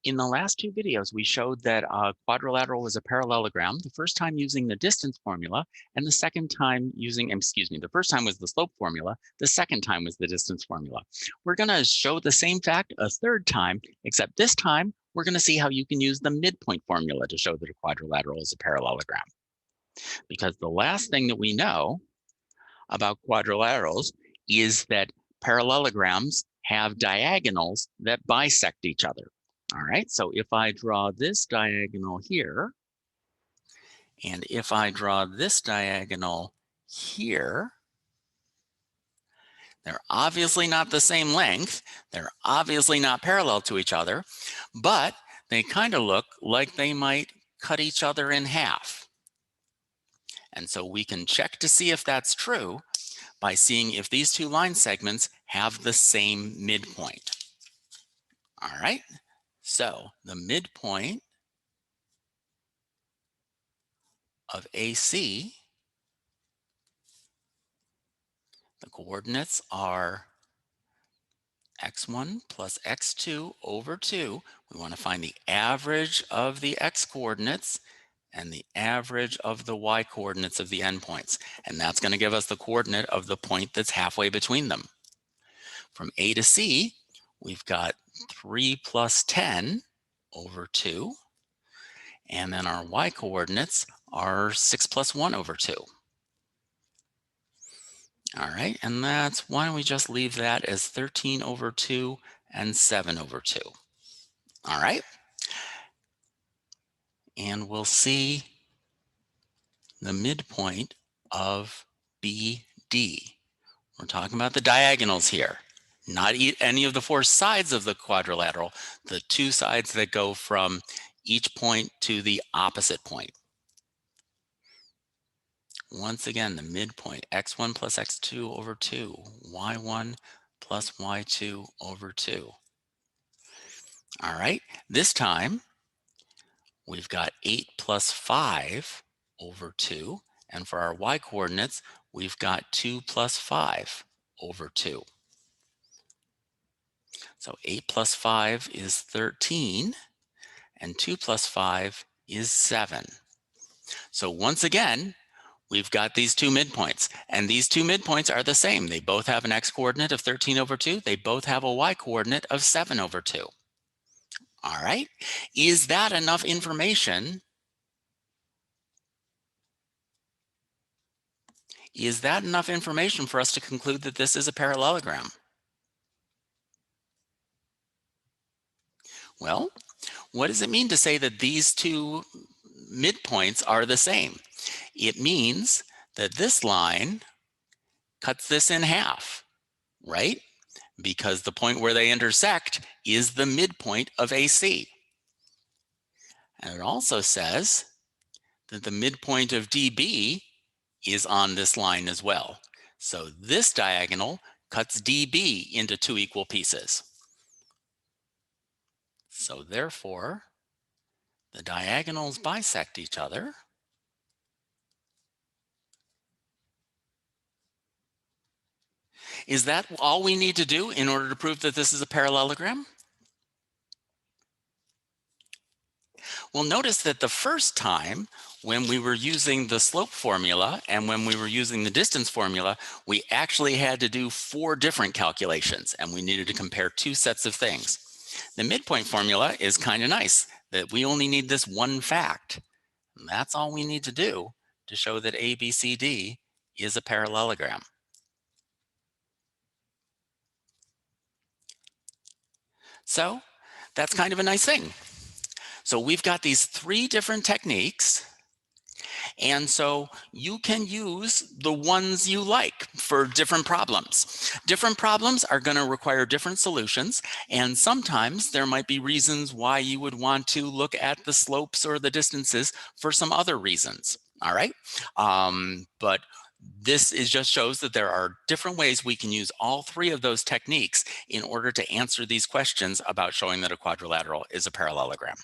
In the last two videos, we showed that a quadrilateral was a parallelogram, the first time using the distance formula, and the second time using, excuse me, the first time was the slope formula, the second time was the distance formula. We're going to show the same fact a third time, except this time, we're going to see how you can use the midpoint formula to show that a quadrilateral is a parallelogram. Because the last thing that we know about quadrilaterals is that parallelograms have diagonals that bisect each other. All right, so if I draw this diagonal here, and if I draw this diagonal here, they're obviously not the same length. They're obviously not parallel to each other, but they kind of look like they might cut each other in half. And so we can check to see if that's true by seeing if these two line segments have the same midpoint. All right, so the midpoint of AC, the coordinates are x1 plus x2 over 2. We want to find the average of the x coordinates and the average of the y coordinates of the endpoints. And that's going to give us the coordinate of the point that's halfway between them. From A to C, we've got 3 plus 10 over 2. And then our y coordinates are 6 plus 1 over 2. All right, and why don't we just leave that as 13 over 2 and 7 over 2. All right, and we'll see the midpoint of BD. We're talking about the diagonals here, not any of the four sides of the quadrilateral, the two sides that go from each point to the opposite point. Once again, the midpoint, x1 plus x2 over 2, y1 plus y2 over 2. All right, this time we've got 8 plus 5 over 2, and for our y coordinates, we've got 2 plus 5 over 2. So 8 plus 5 is 13, and 2 plus 5 is 7. So once again, we've got these two midpoints, and these two midpoints are the same. They both have an x coordinate of 13 over 2. They both have a y coordinate of 7 over 2. All right, is that enough information? Is that enough information for us to conclude that this is a parallelogram? Well, what does it mean to say that these two midpoints are the same? It means that this line cuts this in half, right? Because the point where they intersect is the midpoint of AC. And it also says that the midpoint of DB is on this line as well. So this diagonal cuts DB into two equal pieces. So therefore, the diagonals bisect each other. Is that all we need to do in order to prove that this is a parallelogram? Well, notice that the first time when we were using the slope formula and when we were using the distance formula, we actually had to do 4 different calculations, and we needed to compare 2 sets of things. The midpoint formula is kind of nice, that we only need this one fact. And that's all we need to do to show that ABCD is a parallelogram. So that's kind of a nice thing. So we've got these 3 different techniques, and so you can use the ones you like for different problems. Different problems are going to require different solutions, and sometimes there might be reasons why you would want to look at the slopes or the distances for some other reasons. All right, but this just shows that there are different ways we can use all 3 of those techniques in order to answer these questions about showing that a quadrilateral is a parallelogram.